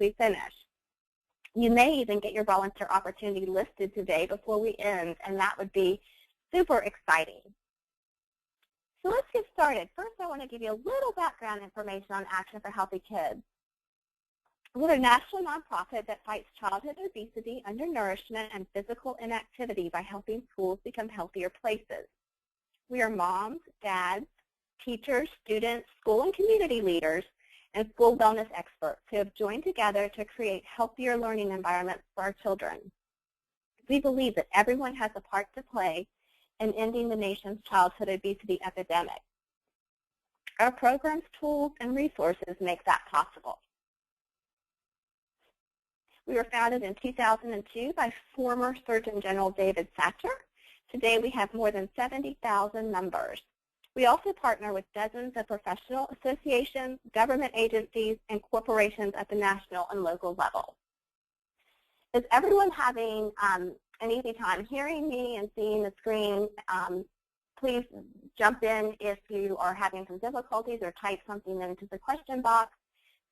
we finish. You may even get your volunteer opportunity listed today before we end, and that would be super exciting. So let's get started. First, I want to give you a little background information on Action for Healthy Kids. We're a national nonprofit that fights childhood obesity, undernourishment, and physical inactivity by helping schools become healthier places. We are moms, dads, teachers, students, school and community leaders, and school wellness experts who have joined together to create healthier learning environments for our children. We believe that everyone has a part to play in ending the nation's childhood obesity epidemic. Our programs, tools, and resources make that possible. We were founded in 2002 by former Surgeon General David Satcher. Today we have more than 70,000 members. We also partner with dozens of professional associations, government agencies, and corporations at the national and local level. Is everyone having an easy time hearing me and seeing the screen? Please jump in if you are having some difficulties or type something into the question box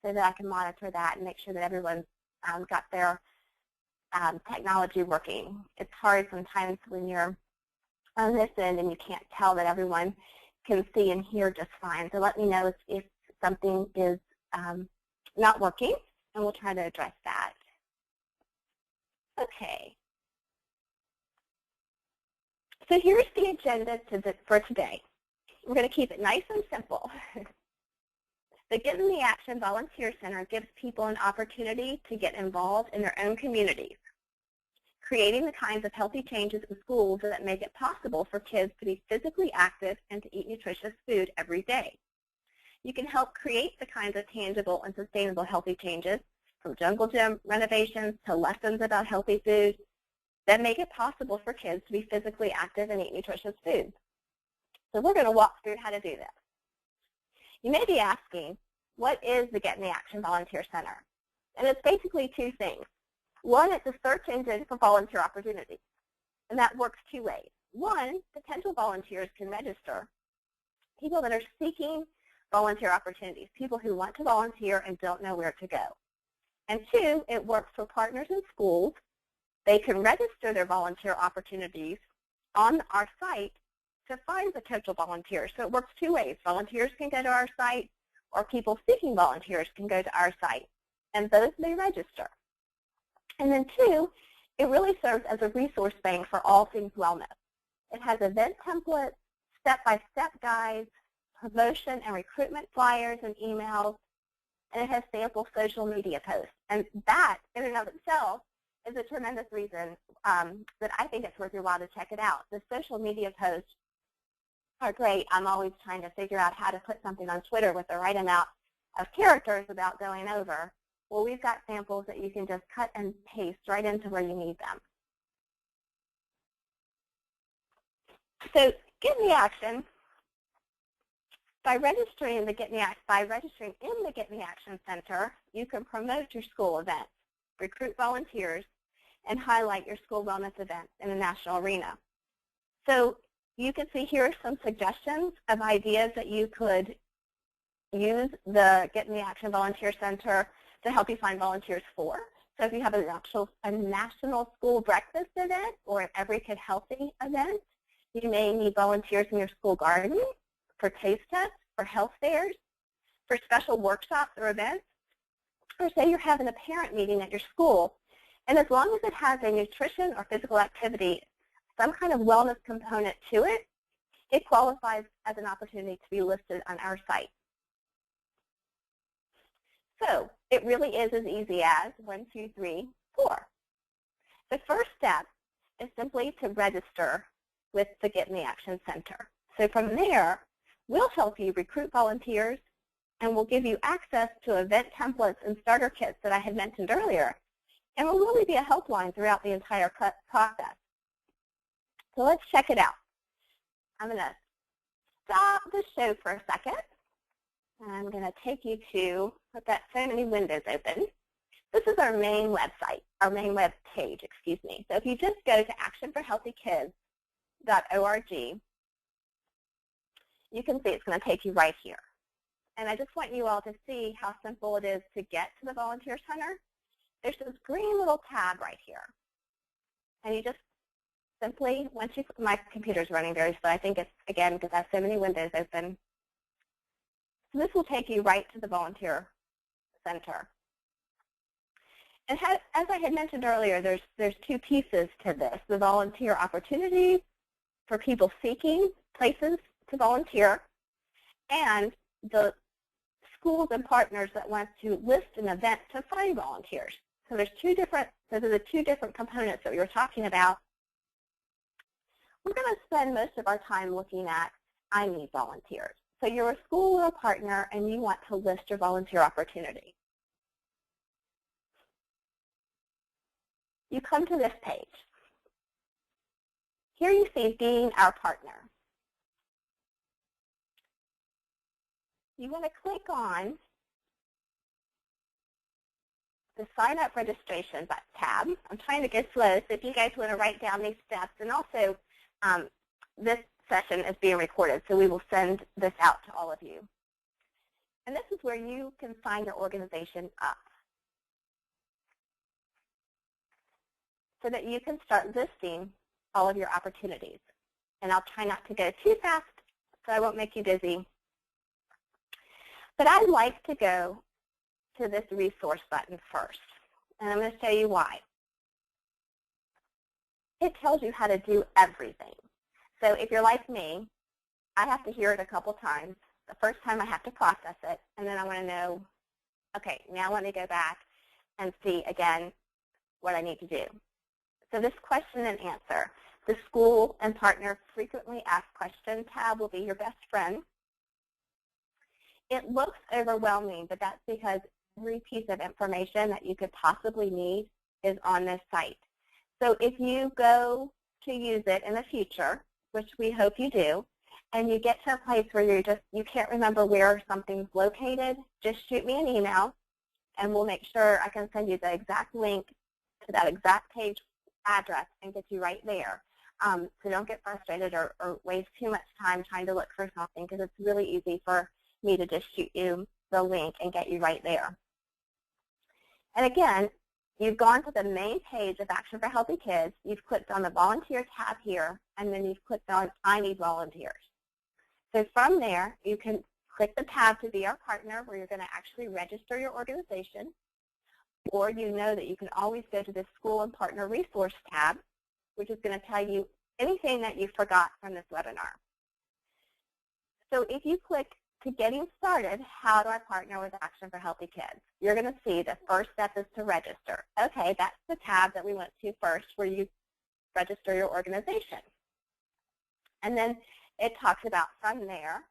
so that I can monitor that and make sure that everyone's got their technology working. It's hard sometimes when you're on this end and you can't tell that everyone can see and hear just fine. So let me know if something is not working, and we'll try to address that. Okay. So here's the agenda for today. We're going to keep it nice and simple. The Get in the Action Volunteer Center gives people an opportunity to get involved in their own communities, creating the kinds of healthy changes in schools that make it possible for kids to be physically active and to eat nutritious food every day. You can help create the kinds of tangible and sustainable healthy changes, from jungle gym renovations to lessons about healthy food, that make it possible for kids to be physically active and eat nutritious foods. So we're going to walk through how to do this. You may be asking, what is the Get in the Action Volunteer Center? And it's basically two things. One, it's a search engine for volunteer opportunities, and that works two ways. One, potential volunteers can register, people that are seeking volunteer opportunities, people who want to volunteer and don't know where to go. And two, it works for partners in schools. They can register their volunteer opportunities on our site to find potential volunteers. So it works two ways. Volunteers can go to our site, or people seeking volunteers can go to our site, and those may register. And then two, it really serves as a resource bank for all things wellness. It has event templates, step-by-step guides, promotion and recruitment flyers and emails, and it has sample social media posts. And that, in and of itself, is a tremendous reason that I think it's worth your while to check it out. The social media posts are great. I'm always trying to figure out how to put something on Twitter with the right amount of characters without going over. Well, we've got samples that you can just cut and paste right into where you need them. So Get in the Action, by registering in the Get in the Action Center, you can promote your school events, recruit volunteers, and highlight your school wellness events in the national arena. So you can see here are some suggestions of ideas that you could use the Get in the Action Volunteer Center to help you find volunteers for. So if you have a national school breakfast event or an Every Kid Healthy event, you may need volunteers in your school garden, for taste tests, for health fairs, for special workshops or events, or say you're having a parent meeting at your school, and as long as it has a nutrition or physical activity, some kind of wellness component to it, it qualifies as an opportunity to be listed on our site. So it really is as easy as 1, 2, 3, 4. The first step is simply to register with the Get in the Action Center. So from there, we'll help you recruit volunteers, and we'll give you access to event templates and starter kits that I had mentioned earlier, and will really be a helpline throughout the entire process. So let's check it out. I'm going to stop the show for a second. I'm going to take you to, I've got so many windows open. This is our main website, our main web page, excuse me. So if you just go to actionforhealthykids.org, you can see it's going to take you right here. and I just want you all to see how simple it is to get to the Volunteer Center. There's this green little tab right here. And you just simply, once you, my computer's running very slow. I think it's, again, because I have so many windows open. So this will take you right to the Volunteer Center. And as I had mentioned earlier, there's two pieces to this, the volunteer opportunities for people seeking places to volunteer, and the schools and partners that want to list an event to find volunteers. So those are the two different components that we were talking about. We're going to spend most of our time looking at I need volunteers. So you're a school or a partner and you want to list your volunteer opportunity. You come to this page. Here you see being our partner. You want to click on the Sign Up Registration tab. I'm trying to go slow, so if you guys want to write down these steps, and also this session is being recorded, so we will send this out to all of you. And this is where you can sign your organization up so that you can start listing all of your opportunities. And I'll try not to go too fast so I won't make you dizzy. But I'd like to go to this resource button first, and I'm going to show you why. It tells you how to do everything. So if you're like me, I have to hear it a couple times. The first time I have to process it, and then I want to know, okay, now let me go back and see again what I need to do. So this question and answer, the School and Partner Frequently Asked Questions tab will be your best friend. It looks overwhelming, but that's because every piece of information that you could possibly need is on this site. So if you go to use it in the future, which we hope you do, and you get to a place where you can't remember where something's located, just shoot me an email, and we'll make sure I can send you the exact link to that exact page address and get you right there. So don't get frustrated or waste too much time trying to look for something, because it's really easy for me to just shoot you the link and get you right there. And again, you've gone to the main page of Action for Healthy Kids, you've clicked on the Volunteer tab here, and then you've clicked on I Need Volunteers. So from there, you can click the tab to be our partner, where you're going to actually register your organization, or you know that you can always go to the School and Partner Resource tab, which is going to tell you anything that you forgot from this webinar. So if you click to Getting Started, how do I partner with Action for Healthy Kids? You're going to see the first step is to register. Okay, that's the tab that we went to first, where you register your organization. And then it talks about from there,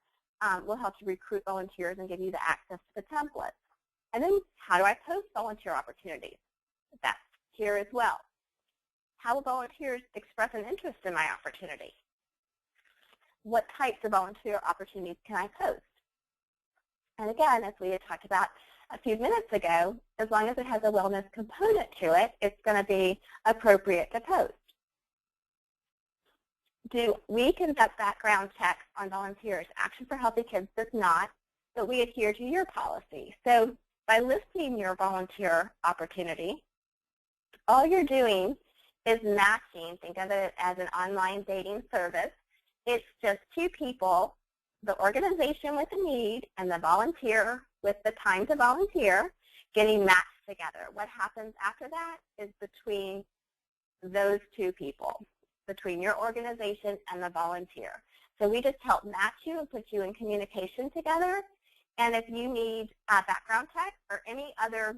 we'll help you recruit volunteers and give you the access to the templates. And then how do I post volunteer opportunities? That's here as well. How will volunteers express an interest in my opportunity? What types of volunteer opportunities can I post? And again, as we had talked about a few minutes ago, as long as it has a wellness component to it, it's going to be appropriate to post. Do we conduct background checks on volunteers? Action for Healthy Kids does not, but we adhere to your policy. So by listing your volunteer opportunity, all you're doing is matching. Think of it as an online dating service. It's just two people, the organization with a need and the volunteer with the time to volunteer, getting matched together. What happens after that is between those two people, between your organization and the volunteer. So we just help match you and put you in communication together. And if you need background checks or any other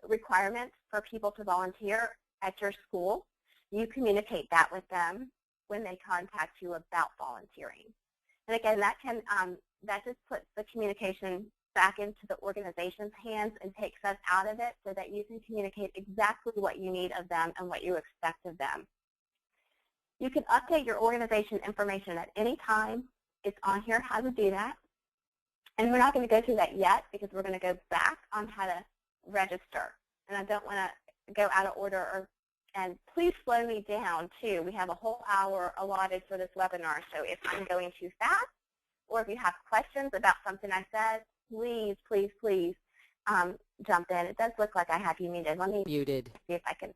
requirements for people to volunteer at your school, you communicate that with them when they contact you about volunteering. And again, that can that just puts the communication back into the organization's hands and takes us out of it so that you can communicate exactly what you need of them and what you expect of them. You can update your organization information at any time. It's on here how to do that. And we're not going to go through that yet because we're going to go back on how to register. And I don't want to go out of order, and please slow me down too. We have a whole hour allotted for this webinar, so if I'm going too fast, or if you have questions about something I said, please, please, please jump in. It does look like I have you muted. Let me see if I can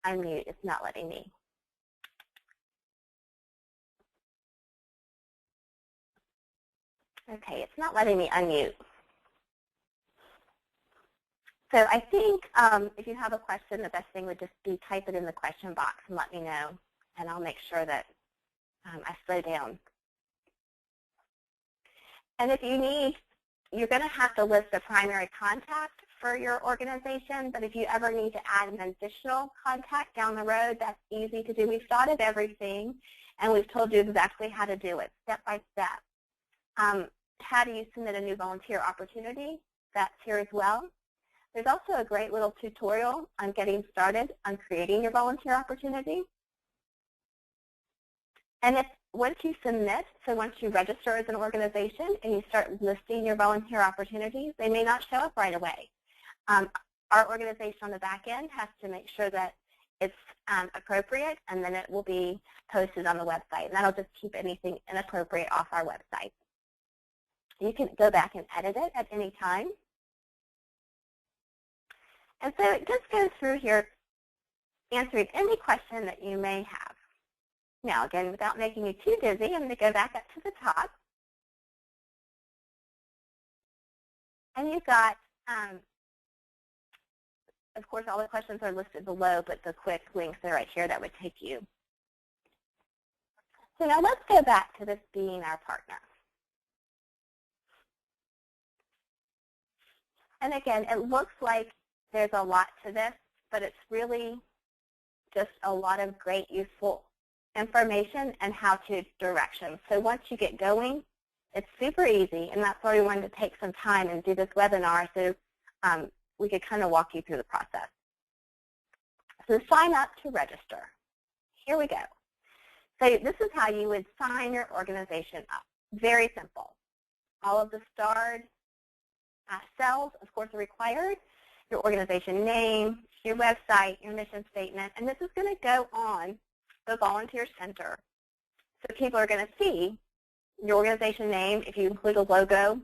unmute. It's not letting me. Okay, it's not letting me unmute. So I think if you have a question, the best thing would just be type it in the question box and let me know, and I'll make sure that I slow down. And if you need, you're going to have to list a primary contact for your organization, but if you ever need to add an additional contact down the road, that's easy to do. We've thought of everything, and we've told you exactly how to do it, step by step. How do you submit a new volunteer opportunity? That's here as well. There's also a great little tutorial on getting started on creating your volunteer opportunity. And once you submit, so once you register as an organization and you start listing your volunteer opportunities, they may not show up right away. Our organization on the back end has to make sure that it's appropriate, and then it will be posted on the website. And that'll just keep anything inappropriate off our website. You can go back and edit it at any time. And so it just goes through here answering any question that you may have. Now, again, without making you too dizzy, I'm going to go back up to the top. And you've got, of course, all the questions are listed below, but the quick links are right here that would take you. So now let's go back to this being our partner. And again, it looks like there's a lot to this, but it's really just a lot of great, useful information and how-to directions. So once you get going, it's super easy, and that's why we wanted to take some time and do this webinar so we could kind of walk you through the process. So sign up to register. Here we go. So this is how you would sign your organization up. Very simple. All of the starred cells, of course, are required. Your organization name, your website, your mission statement, and this is going to go on the Volunteer Center. So people are going to see your organization name, if you include a logo.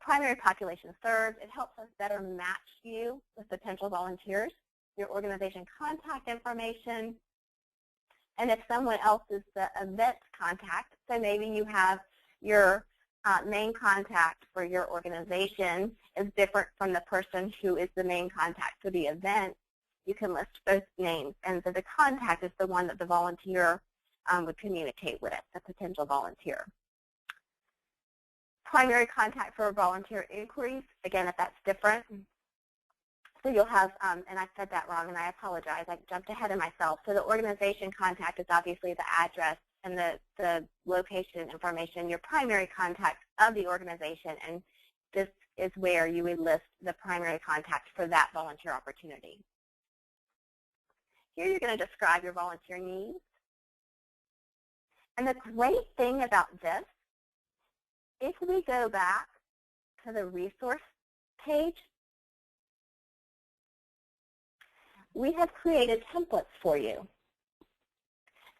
Primary population served, it helps us better match you with potential volunteers. Your organization contact information, and if someone else is the event contact, so maybe you have your main contact for your organization is different from the person who is the main contact for the event, you can list both names. And so the contact is the one that the volunteer would communicate with, the potential volunteer. Primary contact for volunteer inquiries, again, if that's different. So you'll have, and I said that wrong, and I apologize. I jumped ahead of myself. So the organization contact is obviously the address and the location information, your primary contact of the organization, and this is where you would list the primary contact for that volunteer opportunity. Here you're going to describe your volunteer needs. And the great thing about this, if we go back to the resource page, we have created templates for you.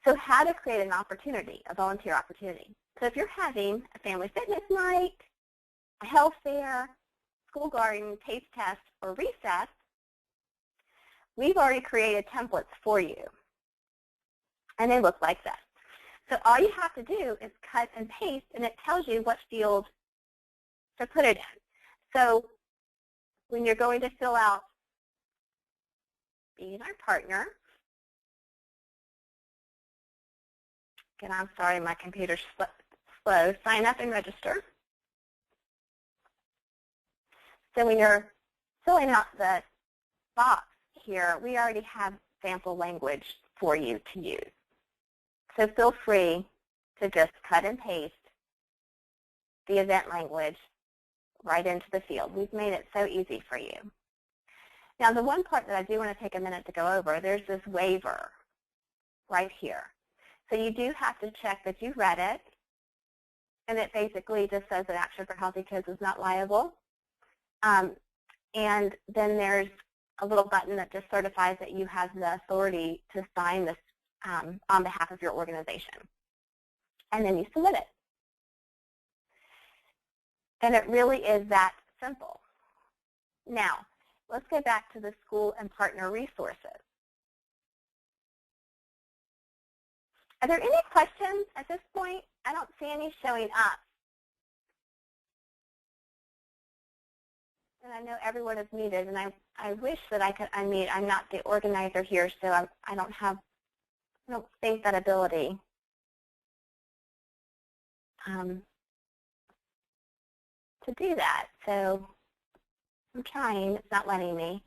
So how to create an opportunity, a volunteer opportunity. So if you're having a family fitness night, a health fair, school garden, taste test, or recess, we've already created templates for you. And they look like this. So all you have to do is cut and paste, and it tells you what field to put it in. So when you're going to fill out being our partner, again, I'm sorry, my computer's slow, sign up and register. So when you're filling out the box here, we already have sample language for you to use. So feel free to just cut and paste the event language right into the field. We've made it so easy for you. Now, the one part that I do want to take a minute to go over, there's this waiver right here. So you do have to check that you read it, and it basically just says that Action for Healthy Kids is not liable. And then there's a little button that just certifies that you have the authority to sign this on behalf of your organization. and then you submit it. And it really is that simple. Now, let's go back to the school and partner resources. Are there any questions at this point? I don't see any showing up. And I know everyone is muted, and I wish that I could unmute. I'm not the organizer here, so I don't think that ability. To do that. So I'm trying. It's not letting me.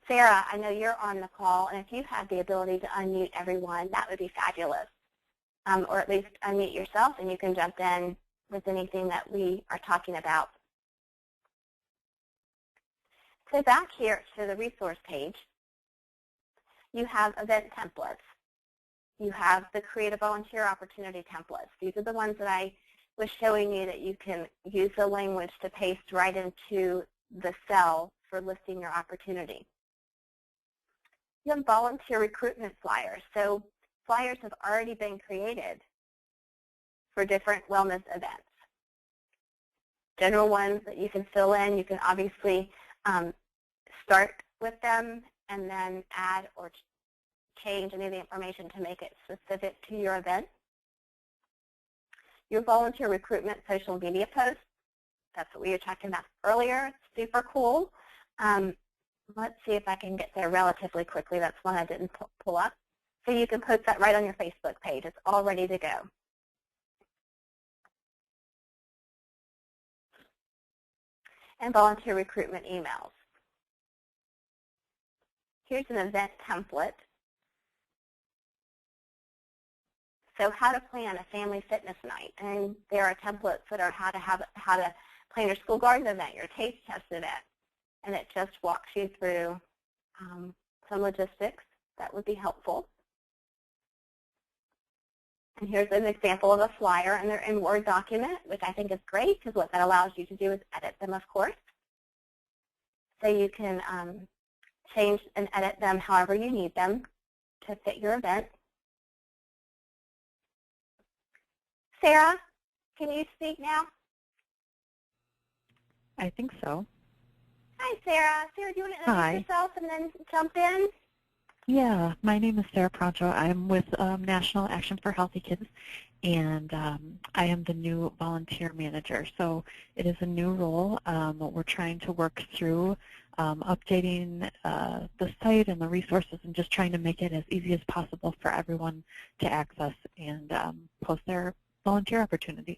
Sarah, I know you're on the call, and if you have the ability to unmute everyone, that would be fabulous. Or at least unmute yourself, and you can jump in with anything that we are talking about. So back here to the resource page, you have event templates. You have the Create a Volunteer Opportunity templates. These are the ones that I was showing you that you can use the language to paste right into the cell for listing your opportunity. You have volunteer recruitment flyers. So flyers have already been created for different wellness events. General ones that you can fill in. You can obviously start with them and then add or change any of the information to make it specific to your event. Your volunteer recruitment social media posts, that's what we were talking about earlier. It's super cool. Let's see if I can get there relatively quickly. That's one I didn't pull up. So you can post that right on your Facebook page. It's all ready to go. And volunteer recruitment emails. Here's an event template. So how to plan a family fitness night, and there are templates that are how to plan your school garden event, your taste test event, and it just walks you through some logistics that would be helpful. And here's an example of a flyer, and they're in Word document, which I think is great because what that allows you to do is edit them, of course. So you can change and edit them however you need them to fit your event. Sarah, can you speak now? I think so. Hi, Sarah. Sarah, do you want to introduce yourself and then jump in? Yeah, my name is Sarah Pronto. I'm with National Action for Healthy Kids, and I am the new volunteer manager. So it is a new role. We're trying to work through updating the site and the resources and just trying to make it as easy as possible for everyone to access and post their volunteer opportunities.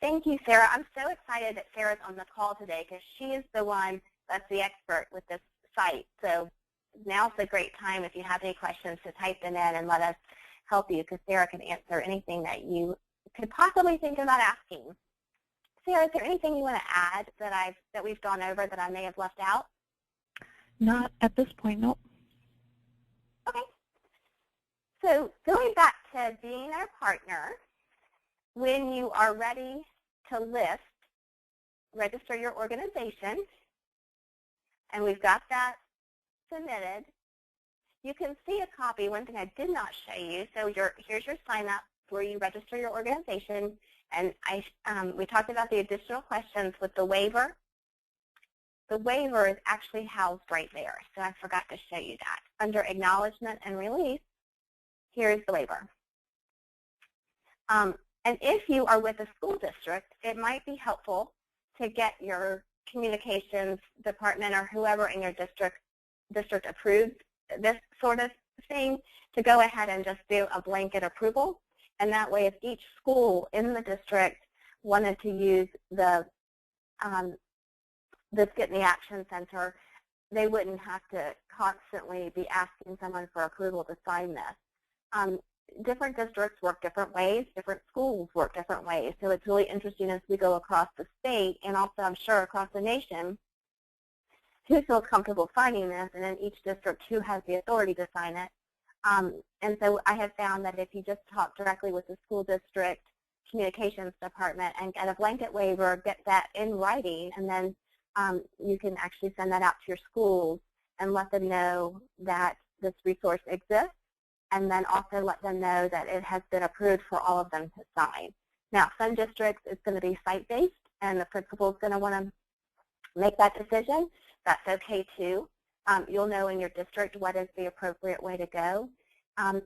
Thank you, Sarah. I'm so excited that Sarah's on the call today because she is the one that's the expert with this site. So now's a great time if you have any questions to type them in and let us help you because Sarah can answer anything that you could possibly think about asking. Sarah, is there anything you want to add that we've gone over that I may have left out? Not at this point, no. Okay. So going back to being our partner, when you are ready to list, register your organization, and we've got that submitted, you can see a copy. One thing I did not show you, so here's your sign-up where you register your organization, and we talked about the additional questions with the waiver. The waiver is actually housed right there, so I forgot to show you that. Under Acknowledgement and Release, here's the waiver. And if you are with a school district, it might be helpful to get your communications department or whoever in your district approved this sort of thing to go ahead and just do a blanket approval. And that way, if each school in the district wanted to use the Get in the Action Center, they wouldn't have to constantly be asking someone for approval to sign this. Different districts work different ways. Different schools work different ways. So it's really interesting as we go across the state and also, I'm sure, across the nation, who feels comfortable signing this, and in each district who has the authority to sign it. And so I have found that if you just talk directly with the school district communications department and get a blanket waiver, get that in writing, and then you can actually send that out to your schools and let them know that this resource exists and then also let them know that it has been approved for all of them to sign. Now, some districts it's going to be site-based, and the principal is going to want to make that decision. That's okay too. You'll know in your district what is the appropriate way to go.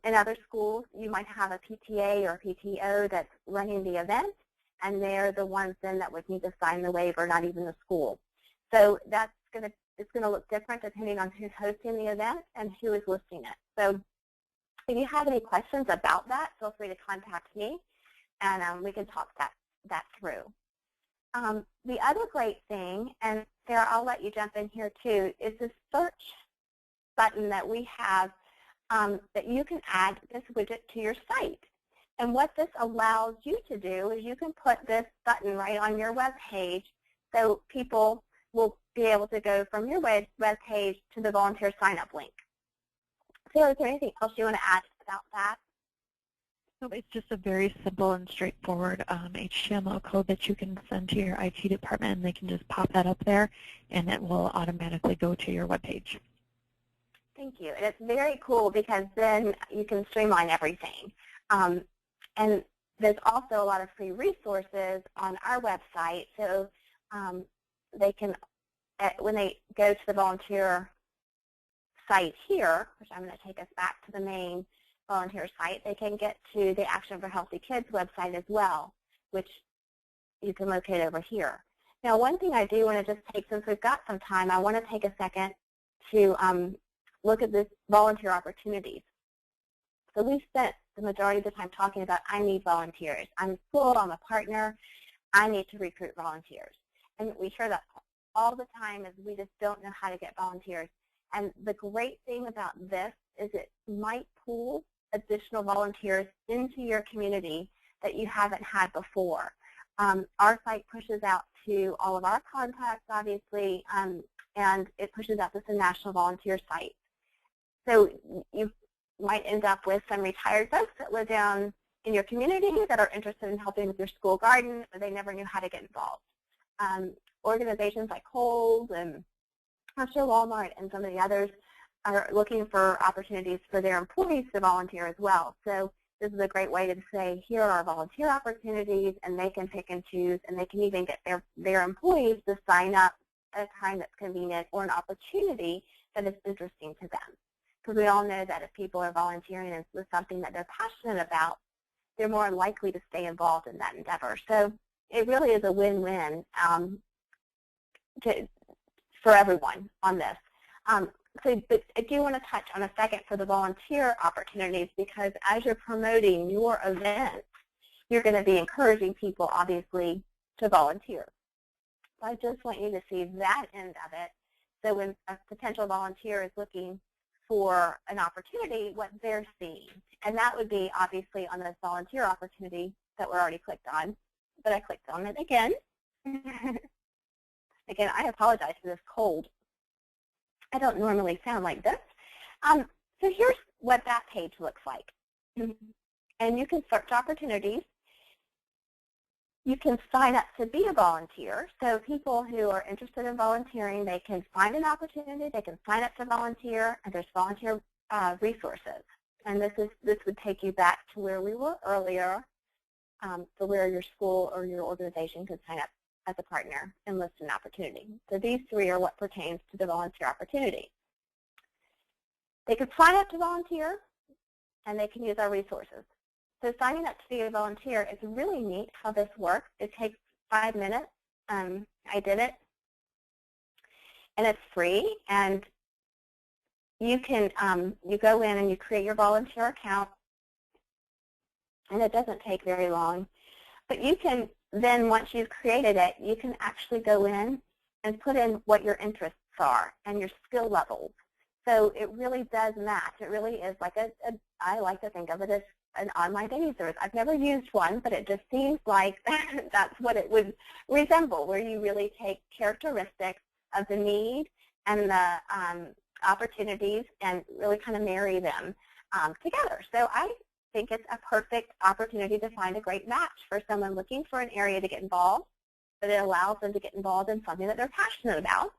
In other schools, you might have a PTA or a PTO that's running the event, and they're the ones then that would need to sign the waiver, not even the school. So it's going to look different depending on who's hosting the event and who is listing it. So if you have any questions about that, feel free to contact me, and we can talk that through. The other great thing, and Sarah, I'll let you jump in here too, is the search button that we have that you can add this widget to your site. And what this allows you to do is you can put this button right on your web page, so people will be able to go from your web page to the volunteer sign-up link. Sarah, is there anything else you want to add about that? So it's just a very simple and straightforward HTML code that you can send to your IT department, and they can just pop that up there, and it will automatically go to your web page. Thank you. And it's very cool because then you can streamline everything. And there's also a lot of free resources on our website, so they can, when they go to the volunteer site here, which I'm going to take us back to the main volunteer site, they can get to the Action for Healthy Kids website as well, which you can locate over here. Now, one thing I do want to just take, since we've got some time, I want to take a second to look at this volunteer opportunities. So we've spent the majority of the time talking about I need volunteers. I'm a school, I'm a partner, I need to recruit volunteers. And we hear that all the time is we just don't know how to get volunteers. And the great thing about this is it might pull additional volunteers into your community that you haven't had before. Our site pushes out to all of our contacts, obviously, and it pushes out to some national volunteer sites. So you might end up with some retired folks that live down in your community that are interested in helping with your school garden, but they never knew how to get involved. Organizations like Kohl's and I'm sure Walmart and some of the others are looking for opportunities for their employees to volunteer as well. So this is a great way to say, here are our volunteer opportunities, and they can pick and choose, and they can even get their employees to sign up at a time that's convenient or an opportunity that is interesting to them. Because we all know that if people are volunteering with something that they're passionate about, they're more likely to stay involved in that endeavor. So it really is a win-win for everyone on this. But I do want to touch on a second for the volunteer opportunities, because as you're promoting your events, you're going to be encouraging people, obviously, to volunteer. So I just want you to see that end of it. So when a potential volunteer is looking for an opportunity, what they're seeing. And that would be, obviously, on this volunteer opportunity that we're already clicked on. But I clicked on it again. Again, I apologize for this cold. I don't normally sound like this. So here's what that page looks like. And you can search opportunities. You can sign up to be a volunteer. So people who are interested in volunteering, they can find an opportunity, they can sign up to volunteer, and there's volunteer resources. And this would take you back to where we were earlier, to where your school or your organization could sign up as a partner and list an opportunity. So these three are what pertains to the volunteer opportunity. They can sign up to volunteer, and they can use our resources. So signing up to be a volunteer is really neat how this works. It takes 5 minutes. I did it. And it's free. And you can you go in and you create your volunteer account. And it doesn't take very long. But you can then, once you've created it, you can actually go in and put in what your interests are and your skill levels. So it really does match. It really is like I like to think of it as an online dating service. I've never used one, but it just seems like that's what it would resemble, where you really take characteristics of the need and the opportunities and really kind of marry them together. So I think it's a perfect opportunity to find a great match for someone looking for an area to get involved, but it allows them to get involved in something that they're passionate about,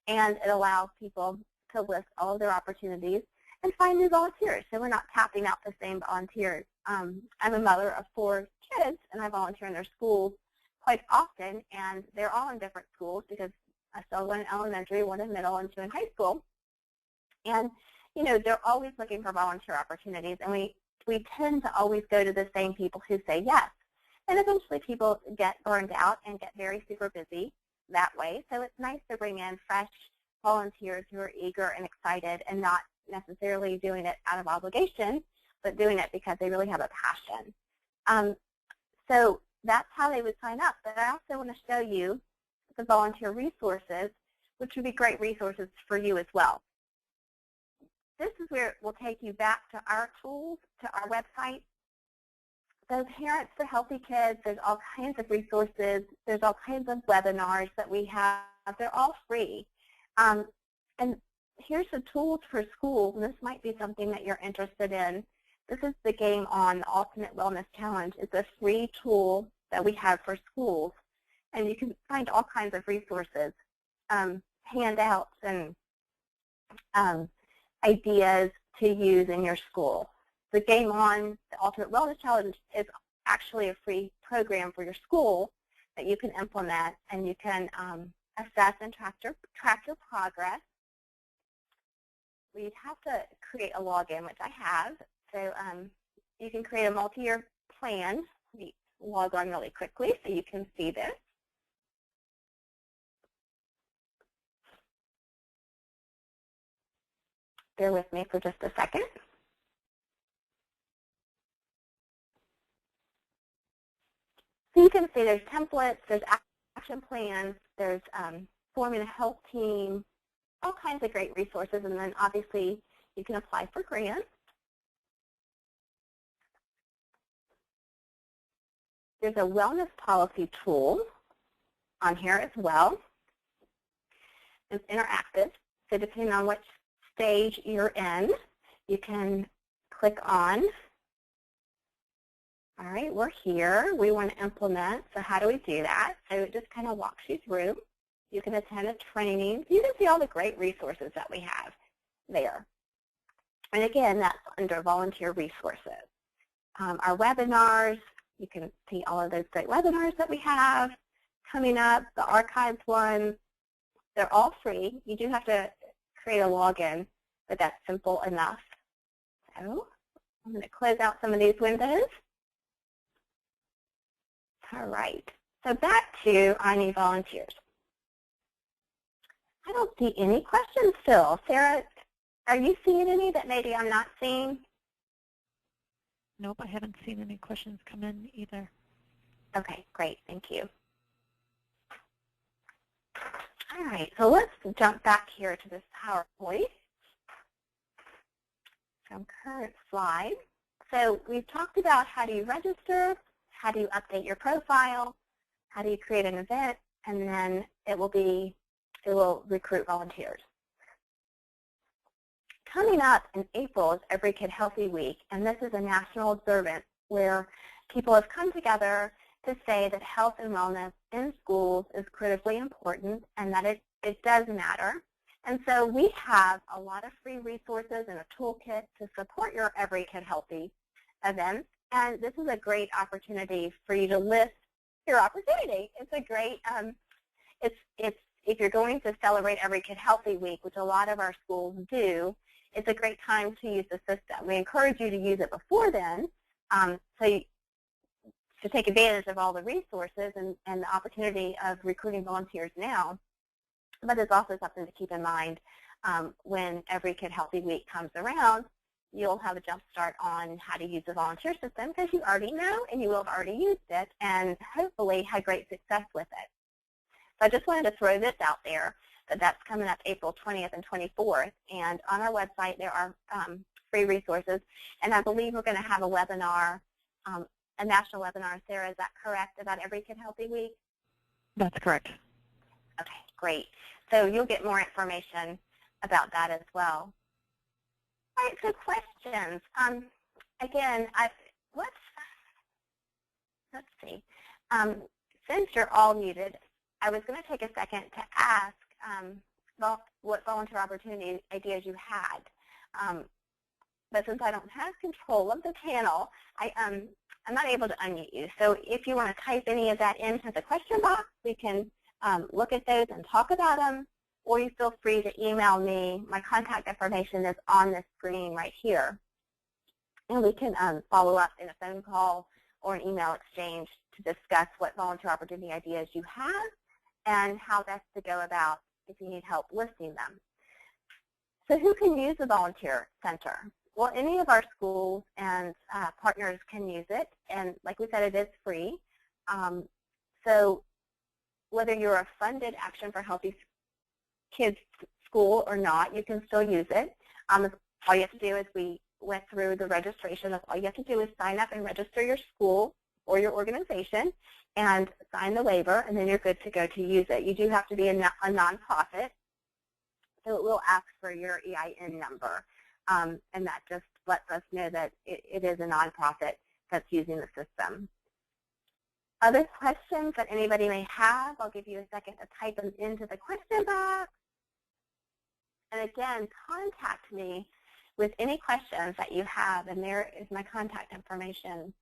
and it allows people to list all of their opportunities and find new volunteers so we're not tapping out the same volunteers. I'm a mother of 4 kids, and I volunteer in their schools quite often, and they're all in different schools because I still have one in elementary, one in middle, and 2 in high school. And, you know, they're always looking for volunteer opportunities, and we tend to always go to the same people who say yes. And eventually people get burned out and get very super busy that way. So it's nice to bring in fresh volunteers who are eager and excited and not necessarily doing it out of obligation, but doing it because they really have a passion. So that's how they would sign up. But I also want to show you the volunteer resources, which would be great resources for you as well. This is where we'll take you back to our tools, to our website. So Parents for Healthy Kids, there's all kinds of resources. There's all kinds of webinars that we have. They're all free. And here's the tools for schools, and this might be something that you're interested in. This is the Game On, the Ultimate Wellness Challenge. It's a free tool that we have for schools, and you can find all kinds of resources, handouts, and ideas to use in your school. The Game On, the Ultimate Wellness Challenge, is actually a free program for your school that you can implement, and you can assess and track your progress. We'd have to create a login, which I have. So you can create a multi-year plan. We log on really quickly so you can see this. Bear with me for just a second. So you can see there's templates, there's action plans, there's forming a health team, all kinds of great resources, and then obviously you can apply for grants. There's a wellness policy tool on here as well. It's interactive, so depending on which stage you're in, you can click on. All right, we're here. We want to implement. So how do we do that? So it just kind of walks you through. You can attend a training. You can see all the great resources that we have there. And again, that's under volunteer resources. Our webinars, you can see all of those great webinars that we have coming up, the archived ones. They're all free. You do have to create a login, but that's simple enough. So I'm going to close out some of these windows. All right, so back to I Need Volunteers. I don't see any questions still. Sarah, are you seeing any that maybe I'm not seeing? Nope, I haven't seen any questions come in either. Okay, great, thank you. All right, so let's jump back here to this PowerPoint from current slide. So we've talked about how do you register, how do you update your profile, how do you create an event, and then it will recruit volunteers. Coming up in April is Every Kid Healthy Week, and this is a national observance where people have come together to say that health and wellness in schools is critically important and that it does matter. And so we have a lot of free resources and a toolkit to support your Every Kid Healthy events. And this is a great opportunity for you to list your opportunity. It's a great, if you're going to celebrate Every Kid Healthy Week, which a lot of our schools do, it's a great time to use the system. We encourage you to use it before then, to take advantage of all the resources and the opportunity of recruiting volunteers now. But it's also something to keep in mind when Every Kid Healthy Week comes around. You'll have a jump start on how to use the volunteer system because you already know and you will have already used it and hopefully had great success with it. So I just wanted to throw this out there, that that's coming up April 20th and 24th. And on our website there are free resources. And I believe we're going to have a webinar, a national webinar. Sarah, is that correct, about Every Kid Healthy Week? That's correct. Okay, great. So you'll get more information about that as well. All right, so questions. Again, let's see. Since you're all muted, I was going to take a second to ask what volunteer opportunity ideas you had. but since I don't have control of the panel, I'm not able to unmute you. So if you want to type any of that into the question box, we can look at those and talk about them, or you feel free to email me. My contact information is on the screen right here. And we can follow up in a phone call or an email exchange to discuss what volunteer opportunity ideas you have and how best to go about if you need help listing them. So who can use the Volunteer Center? Well, any of our schools and partners can use it, and like we said, it is free. So whether you're a funded Action for Healthy Kids school or not, you can still use it. All you have to do is we went through the registration. All you have to do is sign up and register your school or your organization and sign the waiver, and then you're good to go to use it. You do have to be a nonprofit, so it will ask for your EIN number, and that just lets us know that it is a nonprofit that's using the system. Other questions that anybody may have, I'll give you a second to type them into the question box. And again, contact me with any questions that you have, and there is my contact information.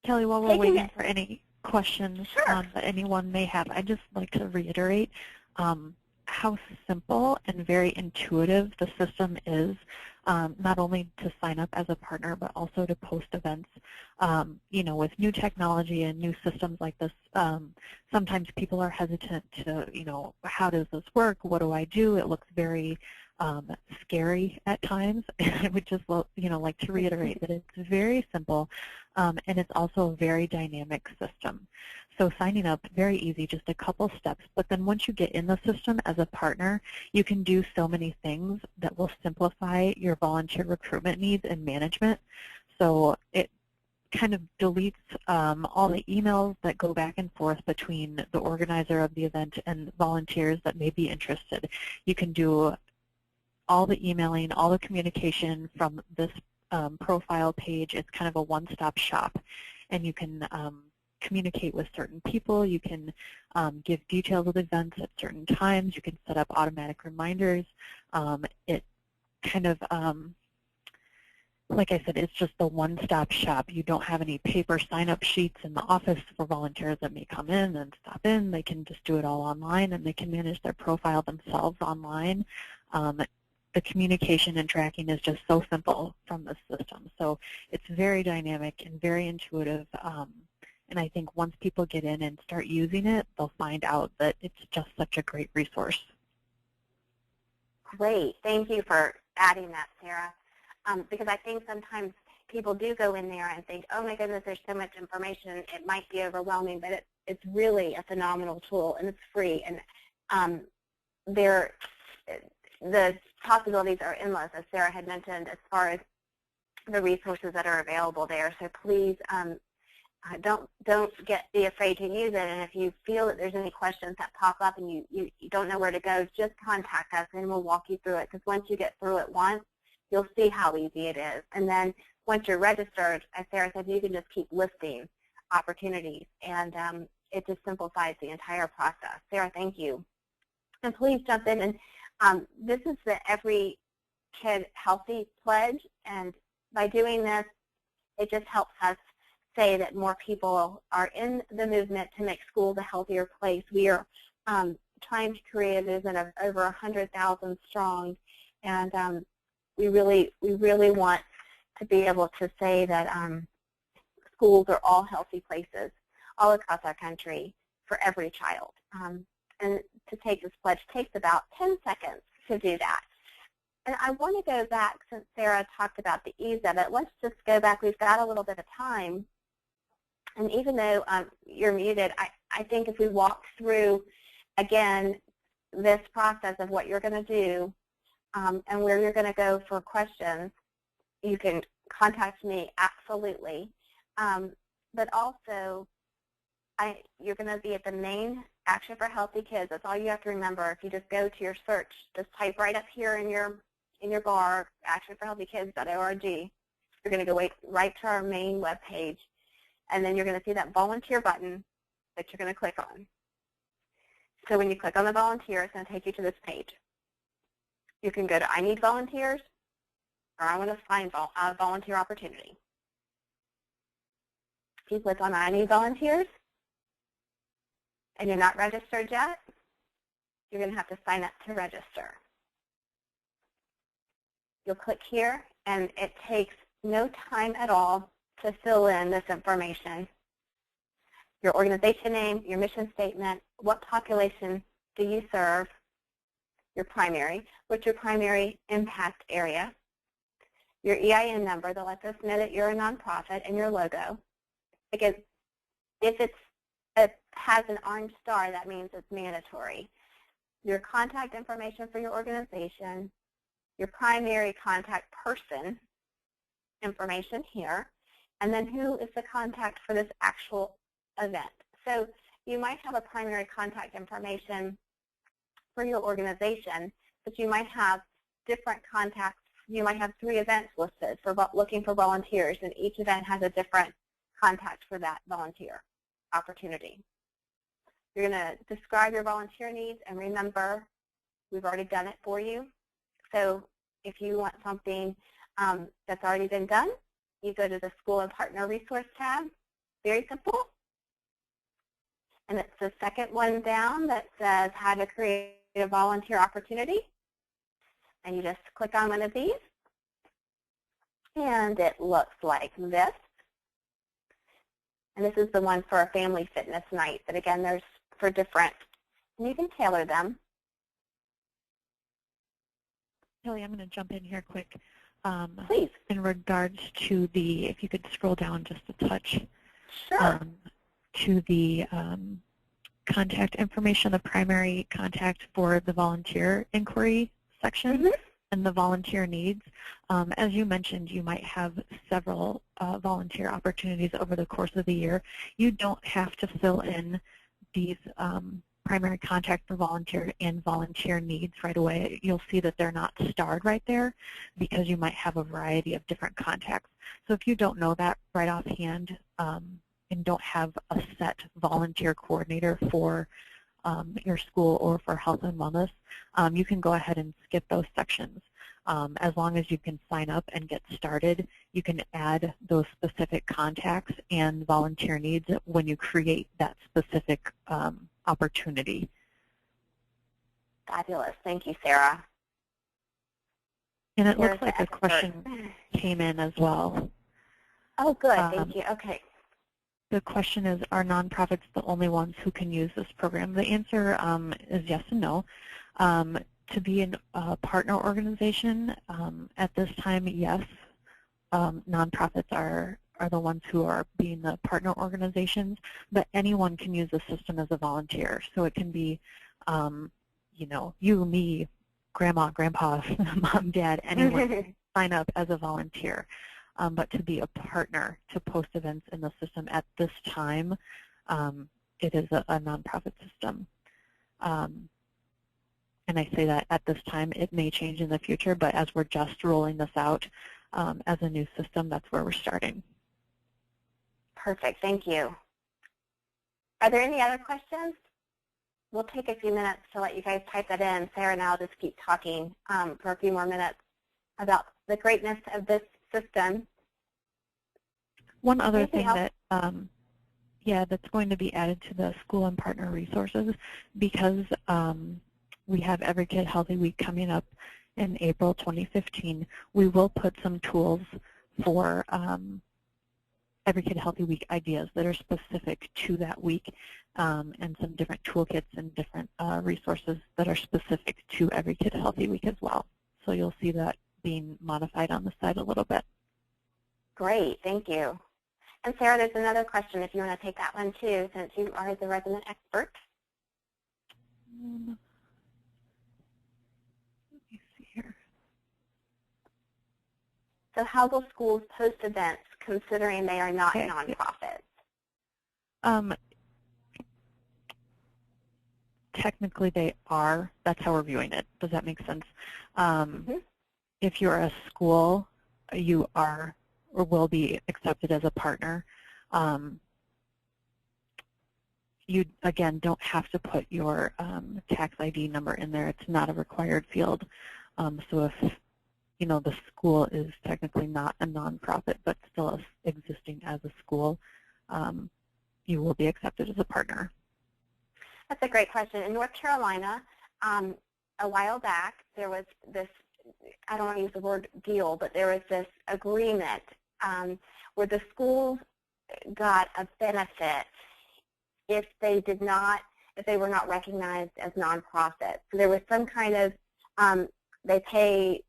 Kelly, while we're waiting for any questions that anyone may have, I'd just like to reiterate how simple and very intuitive the system is, not only to sign up as a partner, but also to post events. You know, with new technology and new systems like this, sometimes people are hesitant to, you know, how does this work? What do I do? It looks very scary at times. I would just, you know, like to reiterate that it's very simple, and it's also a very dynamic system. So signing up, very easy, just a couple steps. But then once you get in the system as a partner, you can do so many things that will simplify your volunteer recruitment needs and management. So it kind of deletes all the emails that go back and forth between the organizer of the event and volunteers that may be interested. You can do all the emailing, all the communication from this profile page. It's kind of a one-stop shop, and you can communicate with certain people. You can give details of events at certain times. You can set up automatic reminders. It kind of, like I said, it's just the one-stop shop. You don't have any paper sign-up sheets in the office for volunteers that may come in and stop in. They can just do it all online, and they can manage their profile themselves online. The communication and tracking is just so simple from the system. So it's very dynamic and very intuitive. And I think once people get in and start using it, they'll find out that it's just such a great resource. Great. Thank you for adding that, Sarah. Because I think sometimes people do go in there and think, oh my goodness, there's so much information, it might be overwhelming, but it's really a phenomenal tool, and it's free. And the possibilities are endless, as Sarah had mentioned, as far as the resources that are available there. So please don't be afraid to use it. And if you feel that there's any questions that pop up and you don't know where to go, just contact us and we'll walk you through it. Because once you get through it once, you'll see how easy it is. And then once you're registered, as Sarah said, you can just keep listing opportunities, and it just simplifies the entire process. Sarah, thank you. And please jump in. And this is the Every Kid Healthy Pledge, and by doing this, it just helps us say that more people are in the movement to make schools a healthier place. We are trying to create a movement of over 100,000 strong, and we really want to be able to say that schools are all healthy places all across our country for every child. And to take this pledge takes about 10 seconds to do that. And I want to go back, since Sarah talked about the ease of it, let's just go back. We've got a little bit of time. And even though you're muted, I think if we walk through, again, this process of what you're going to do and where you're going to go for questions, you can contact me, absolutely. But also, you're going to be at the main Action for Healthy Kids. That's all you have to remember. If you just go to your search, just type right up here in your bar, actionforhealthykids.org. You're going to go right to our main web page, and then you're going to see that volunteer button that you're going to click on. So when you click on the volunteer, it's going to take you to this page. You can go to I need volunteers, or I want to find a volunteer opportunity. If you click on I need volunteers, and you're not registered yet, you're going to have to sign up to register. You'll click here, and it takes no time at all to fill in this information. Your organization name, your mission statement, what population do you serve, your primary, what's your primary impact area, your EIN number that lets us know that you're a nonprofit, and your logo. Again, if it has an orange star, that means it's mandatory. Your contact information for your organization, your primary contact person information here, and then who is the contact for this actual event. So you might have a primary contact information for your organization, but you might have different contacts. You might have 3 events listed for looking for volunteers, and each event has a different contact for that volunteer opportunity. You're going to describe your volunteer needs, and remember, we've already done it for you. So if you want something that's already been done, you go to the School and Partner Resource tab. Very simple. And it's the second one down that says how to create a volunteer opportunity. And you just click on one of these. And it looks like this. And this is the one for a family fitness night. But again, there's for different, and you can tailor them. Kelly, I'm going to jump in here quick. Please. In regards to the, if you could scroll down just a touch. Sure. To the contact information, the primary contact for the volunteer inquiry section and the volunteer needs. As you mentioned, you might have several volunteer opportunities over the course of the year. You don't have to fill in these primary contact for volunteer and volunteer needs right away. You'll see that they're not starred right there because you might have a variety of different contacts. So if you don't know that right offhand and don't have a set volunteer coordinator for your school or for health and wellness, you can go ahead and skip those sections. As long as you can sign up and get started, you can add those specific contacts and volunteer needs when you create that specific opportunity. Fabulous. Thank you, Sarah. And it looks like a question came in as well. Oh, good. Thank you. Okay. The question is, are nonprofits the only ones who can use this program? The answer is yes and no. To be a partner organization, at this time, yes, nonprofits are the ones who are being the partner organizations, but anyone can use the system as a volunteer. So it can be, you know, you, me, grandma, grandpa, mom, dad, anyone can sign up as a volunteer. But to be a partner to post events in the system at this time, it is a nonprofit system. And I say that at this time, it may change in the future, but as we're just rolling this out as a new system, that's where we're starting. Perfect. Thank you. Are there any other questions? We'll take a few minutes to let you guys type that in. Sarah and I will just keep talking for a few more minutes about the greatness of this system. One other thing that, yeah, that's going to be added to the school and partner resources, because we have Every Kid Healthy Week coming up in April 2015. We will put some tools for Every Kid Healthy Week ideas that are specific to that week, and some different toolkits and different resources that are specific to Every Kid Healthy Week as well. So you'll see that being modified on the site a little bit. Great, thank you. And Sarah, there's another question if you want to take that one too, since you are the resident expert. Let me see here. So how will schools post events considering they are not nonprofits? Technically they are. That's how we're viewing it. Does that make sense? If you're a school, you are or will be accepted as a partner. You, again, don't have to put your tax ID number in there. It's not a required field. So if the school is technically not a nonprofit but still existing as a school, you will be accepted as a partner. That's a great question. In North Carolina, a while back, there was this, I don't want to use the word deal, but there was this agreement where the schools got a benefit if they were not recognized as nonprofits. So there was some kind of, they pay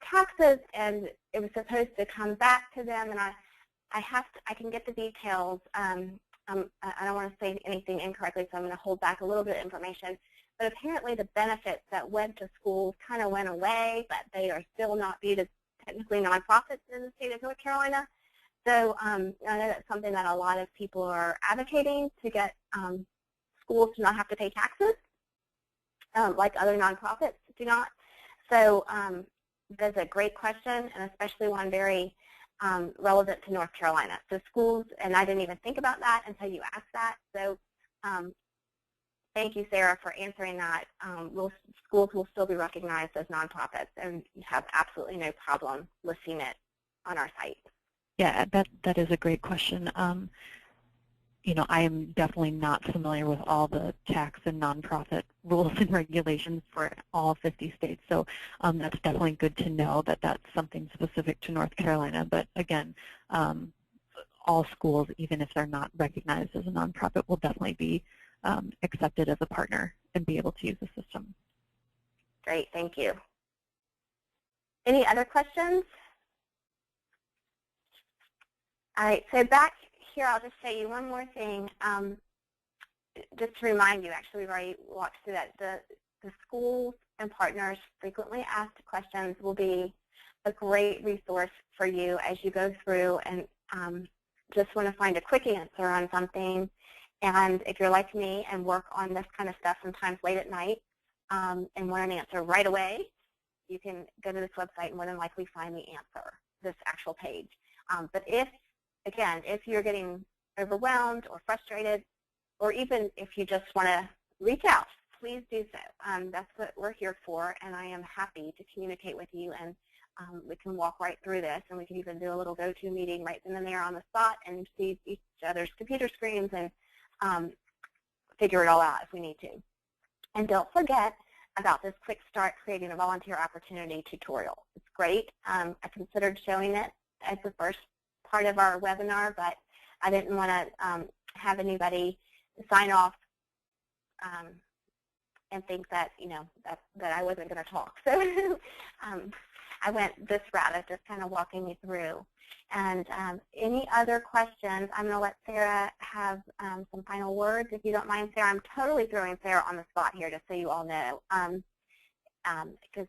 taxes, and it was supposed to come back to them, and I can get the details. I don't want to say anything incorrectly, so I'm going to hold back a little bit of information. But apparently the benefits that went to schools kind of went away, but they are still not viewed as technically nonprofits in the state of North Carolina. So I know that's something that a lot of people are advocating, to get schools to not have to pay taxes, like other nonprofits do not. So that's a great question, and especially one very relevant to North Carolina. So schools, and I didn't even think about that until you asked that. So thank you, Sarah, for answering that. Schools will still be recognized as nonprofits, and you have absolutely no problem listing it on our site. Yeah, that is a great question. I am definitely not familiar with all the tax and nonprofit rules and regulations for all 50 states, so that's definitely good to know that that's something specific to North Carolina. But again, all schools, even if they're not recognized as a nonprofit, will definitely be accepted as a partner and be able to use the system. Great, thank you. Any other questions? All right, so back here, I'll just show you one more thing, just to remind you. Actually, we've already walked through that. The schools and partners frequently asked questions will be a great resource for you as you go through and just want to find a quick answer on something. And if you're like me and work on this kind of stuff sometimes late at night and want an answer right away, you can go to this website and more than likely find the answer, this actual page. But again, if you're getting overwhelmed or frustrated, or even if you just want to reach out, please do so. That's what we're here for, and I am happy to communicate with you, and we can walk right through this, and we can even do a little go-to meeting right then and there on the spot and see each other's computer screens and figure it all out if we need to. And don't forget about this Quick Start Creating a Volunteer Opportunity tutorial. It's great. I considered showing it as the first part of our webinar, but I didn't want to have anybody sign off and think that that I wasn't going to talk. So I went this route of just kind of walking you through. And any other questions? I'm going to let Sarah have some final words, if you don't mind, Sarah. I'm totally throwing Sarah on the spot here, just so you all know, because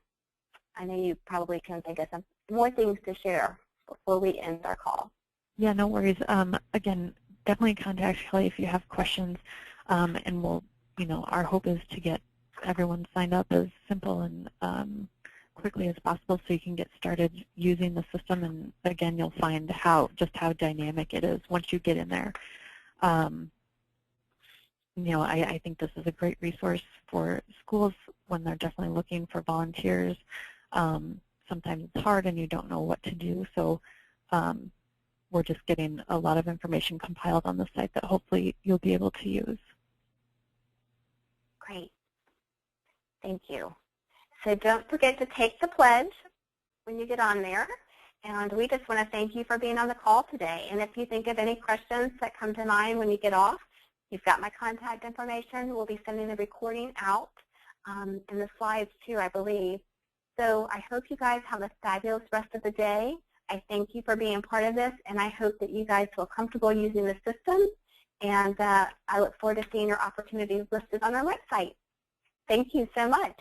I know you probably can think of some more things to share before we end our call. Yeah, no worries. Again, definitely contact Kelly if you have questions, and we'll, our hope is to get everyone signed up as simple and quickly as possible so you can get started using the system. And again, you'll find just how dynamic it is once you get in there. I think this is a great resource for schools when they're definitely looking for volunteers. Sometimes it's hard and you don't know what to do, so we're just getting a lot of information compiled on the site that hopefully you'll be able to use. Great. Thank you. So don't forget to take the pledge when you get on there. And we just want to thank you for being on the call today. And if you think of any questions that come to mind when you get off, you've got my contact information. We'll be sending the recording out and the slides too, I believe. So I hope you guys have a fabulous rest of the day. I thank you for being part of this, and I hope that you guys feel comfortable using the system. And I look forward to seeing your opportunities listed on our website. Thank you so much.